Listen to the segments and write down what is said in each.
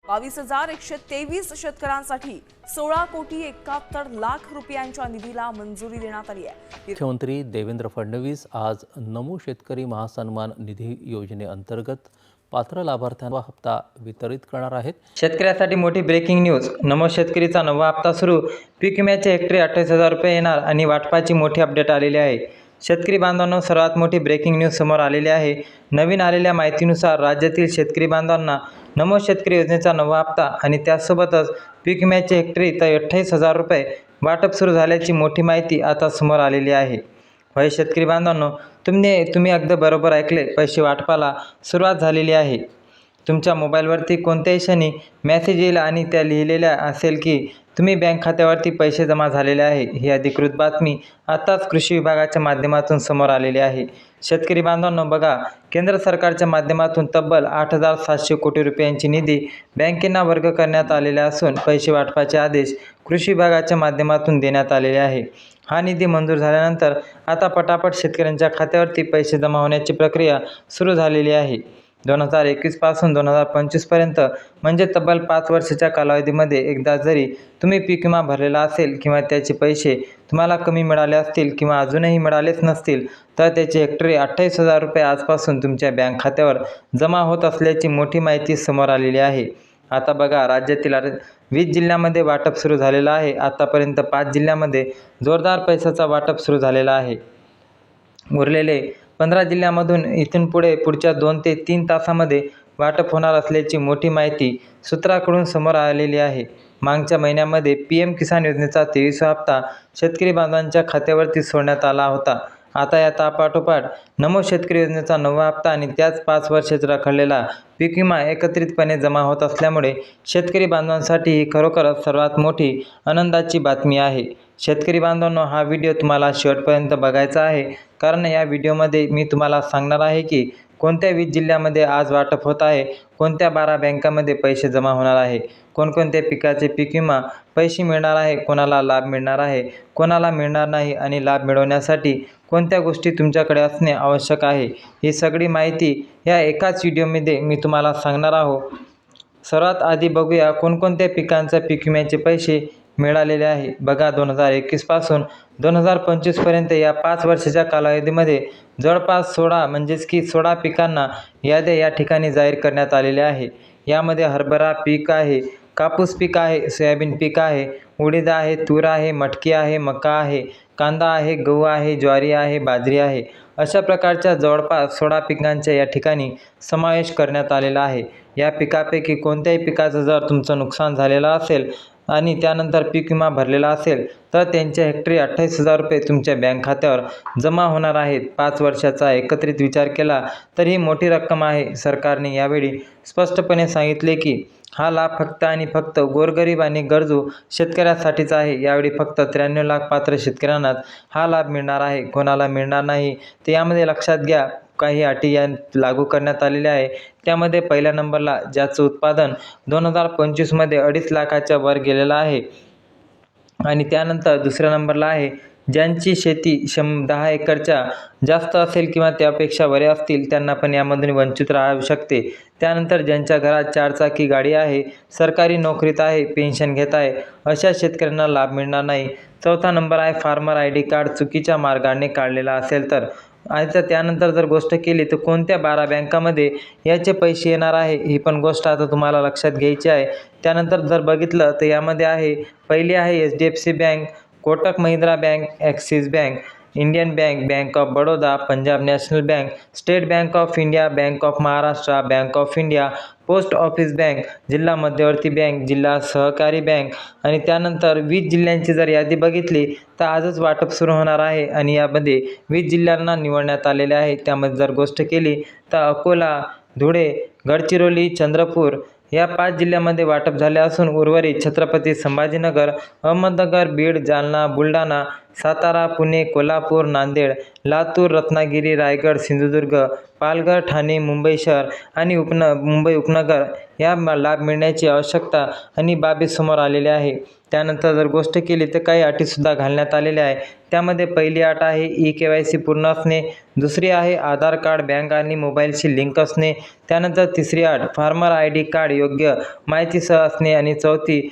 22,123 शेतकऱ्यांसाठी 16,71,00,000 रुपयांच्या निधीला मंजुरी देण्यात आली आहे। मुख्यमंत्री देवेंद्र फडणवीस आज नमो शेतकरी महासन्मान निधी योजनेअंतर्गत पात्र लाभार्थ्यांना हप्ता वितरित करणार आहेत। शेतकऱ्यासाठी मोठी ब्रेकिंग न्यूज। नमो शेतकरीचा नवा हप्ता सुरू। पीक विम्याचे हेक्टरी 28,000 रुपये येणार आणि वाटपाची मोठी अपडेट आलेली आहे। शेतकरी बांधवांनो, सर्वात मोठी ब्रेकिंग न्यूज समोर आलेली आहे। नवीन आलेल्या माहितीनुसार राज्यातील शेतकरी बांधवांना नमो शेतकरी योजनेचा नवा हप्ता आणि त्यासोबतच पीक विम्याचे हेक्टरी 28,000 रुपये वाटप सुरू झाल्याची मोठी माहिती आता समोर आलेली आहे। होय शेतकरी बांधवांनो, तुम्ही अगदी बरोबर ऐकले, पैसे वाटपाला सुरुवात झालेली आहे। तुमच्या मोबाईलवरती कोणत्याही क्षणी मेसेज येईल आणि त्या लिहिलेल्या असेल की तुम्ही बँक खात्यावरती पैसे जमा झालेले आहे। ही अधिकृत बातमी आताच कृषी विभागाच्या माध्यमातून समोर आलेली आहे। शेतकरी बांधवांनो बघा, केंद्र सरकारच्या माध्यमातून तब्बल 8,700 कोटी रुपयांची निधी बँकेंना वर्ग करण्यात आलेला असून पैसे वाटपाचे आदेश कृषी विभागाच्या माध्यमातून देण्यात आलेले आहे। हा निधी मंजूर झाल्यानंतर आता पटापट शेतकऱ्यांच्या खात्यावरती पैसे जमा होण्याची प्रक्रिया सुरू झालेली आहे। 2021 पासून 2025 पर्यंत म्हणजे तब्बल 5 वर्षाच्या कालावधीमध्ये एकदा जरी तुम्ही पीक विमा भरलेला असेल किंवा त्याचे पैसे तुम्हाला कमी मिळाले असतील किंवा अजूनही मिळालेच नसतील तर त्याचे हेक्टरी 28,000 रुपये आजपासून तुमच्या बँक खात्यावर जमा होत असल्याची मोठी माहिती समोर आलेली आहे। आता बघा, राज्यातील 20 जिल्ह्यामध्ये वाटप सुरू झालेलं आहे। आतापर्यंत 5 जिल्ह्यामध्ये जोरदार पैशाचा वाटप सुरू झालेला आहे। उरलेले 15 जिल्ह्यामधून इथून पुढच्या 2 ते 3 तासामध्ये वाटप होणार असल्याची मोठी माहिती सूत्राकडून समोर आलेली आहे। मागच्या महिन्यामध्ये PM किसान योजनेचा 23वा हप्ता शेतकरी बांधवांच्या खात्यावरती सोडण्यात आला होता। आता या पाठोपाठ नमो शेतकरी योजनेचा 9वा हप्ता आणि त्याच 5 वर्षाचा रखडलेला पीक विमा एकत्रितपणे जमा होत असल्यामुळे शेतकरी बांधवांसाठी ही खरोखरच सर्वात मोठी आनंदाची बातमी आहे। शेतकरी बांधवांनो, हा व्हिडिओ तुम्हाला शेवटपर्यंत बघायचा आहे, कारण या व्हिडिओमध्ये मी तुम्हाला सांगणार आहे की कोणत्या 20 जिल्ह्यामध्ये आज वाटप होत आहे, कोणत्या 12 बँकांमध्ये पैसे जमा होणार आहे, कोणकोणत्या पिकाचे पीक विमा पैसे मिळणार आहे, कोणाला लाभ मिळणार आहे, कोणाला मिळणार नाही आणि लाभ मिळवण्यासाठी कोणत्या गोष्टी तुमच्याकडे असणे आवश्यक आहे, ही सगळी माहिती या एकाच व्हिडिओमध्ये मी तुम्हाला सांगणार आहोत। सर्वात आधी बघूया कोणकोणत्या पिकांचा पीक विम्याचे पैसे मिळालेले आहे। बघा, 2021 पासून 2025 पर्यंत या 5 वर्षाच्या कालावधीमध्ये जवळपास 16 पिकांना याद्या या ठिकाणी जाहीर करण्यात आलेल्या आहे। यामध्ये हरभरा पीक आहे, कापूस पीक आहे, सोयाबीन पीक आहे, उडीद आहे, तूर आहे, मटकी आहे, मका आहे, कांदा आहे, गहू आहे, ज्वारी आहे, बाजरी आहे, अशा प्रकारच्या जवळपास 16 पिकांचा या ठिकाणी समावेश करण्यात आलेला आहे। या पिकापैकी कोणत्याही पिकाचं जर तुमचं नुकसान झालेलं असेल आणि त्यानंतर पीक विमा भरलेला असेल तर त्यांच्या हेक्टरी 28,000 रुपये तुमच्या बँक खात्यावर जमा होणार आहेत। 5 वर्षाचा एकत्रित विचार केला तर ही मोठी रक्कम आहे। सरकारने यावेळी स्पष्टपणे सांगितले की हा लाभ फक्त आणि फक्त गोरगरीब आणि गरजू शेतकऱ्यासाठीच आहे। यावेळी फक्त 93 लाख पात्र शेतकऱ्यांनाच हा लाभ मिळणार आहे, कोणाला मिळणार नाही ते यामध्ये लक्षात घ्या। काही अटी या लागू करण्यात आलेल्या आहे। त्यामध्ये पहिल्या नंबरला ज्याचं उत्पादन 2025 मध्ये 2.5 लाखाच्या वर गेलेलं आहे आणि त्यानंतर दुसऱ्या नंबरला आहे ज्यांची शेती 10 एकरच्या जास्त असेल किंवा त्यापेक्षा बरे असतील त्यांना पण यामधून वंचित राहू शकते। त्यानंतर ज्यांच्या घरात 4 चाकी गाडी आहे, सरकारी नोकरीत आहे, पेन्शन घेत आहे, अशा शेतकऱ्यांना लाभ मिळणार नाही। चौथा नंबर आहे फार्मर ID कार्ड चुकीच्या मार्गाने काढलेला असेल तर। आता त्यानंतर जर गोष्ट केली तर कोणत्या 12 बँकामध्ये याचे पैसे येणार आहे, ही पण गोष्ट आता तुम्हाला लक्षात घ्यायची आहे। त्यानंतर जर बघितलं तर यामध्ये आहे, पहिली आहे HDFC bank, Kotak Mahindra bank, axis bank, Indian bank, bank of Baroda, Punjab national bank, state bank of India, bank of Maharashtra, bank of India, post office bank, जिल्हा मध्यवर्ती बँक, जिल्हा सहकारी बँक आणि त्यानंतर 20 जिल्ह्यांची जर यादी बघितली तर आजच वाटप सुरू होणार आहे आणि यामध्ये 20 जिल्ह्यांना निवडण्यात आलेले आहे। त्यामध्ये जर गोष्ट केली तर अकोला, धुळे, गडचिरोली, चंद्रपूर या 5 जिल्ह्यामध्ये वाटप झाले असून उर्वरित छत्रपती संभाजीनगर, अहमदनगर, बीड, जालना, बुलढाणा, सातारा, पुणे, कोल्हापूर, नांदेड, लातूर, रत्नागिरी, रायगड, सिंधुदुर्ग, पालघर, ठाणे, मुंबई शहर आणि मुंबई उपनगर या लाभ मिळण्याची आवश्यकता आणि बाबी समोर आलेल्या आहे। त्यानंतर जर गोष्ट केली तर काही अटीसुद्धा घालण्यात आलेल्या आहे। त्यामध्ये पहिली अट आहे EKYC पूर्ण असणे, दुसरी आहे आधार कार्ड बँक आणि मोबाईलशी लिंक असणे, त्यानंतर तिसरी अट फार्मर ID कार्ड योग्य माहितीसह असणे आणि चौथी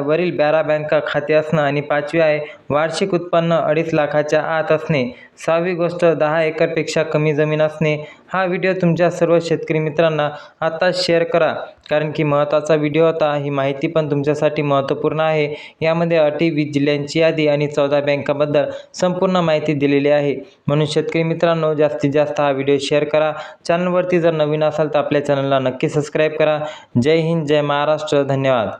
वरील 12 बँका खाते असणं आणि 5वी आहे वार्षिक उत्पन्न 2.5 लाखाच्या आत असणे. 6वी गोष्ट 10 एकरपेक्षा कमी जमीन असणे. हा व्हिडिओ तुमच्या सर्व शेतकरी मित्रांना आत्ताच शेअर करा, कारण की महत्त्वाचा व्हिडिओ होता. ही माहिती पण तुमच्यासाठी महत्त्वपूर्ण आहे. यामध्ये 28 जिल्ह्यांची यादी आणि 14 बँकांबद्दल संपूर्ण माहिती दिलेली आहे. म्हणून शेतकरी मित्रांनो, जास्तीत जास्त हा व्हिडिओ शेअर करा. चॅनलवरती जर नवीन असाल तर आपल्या चॅनलला नक्की सबस्क्राईब करा. जय हिंद, जय महाराष्ट्र. धन्यवाद.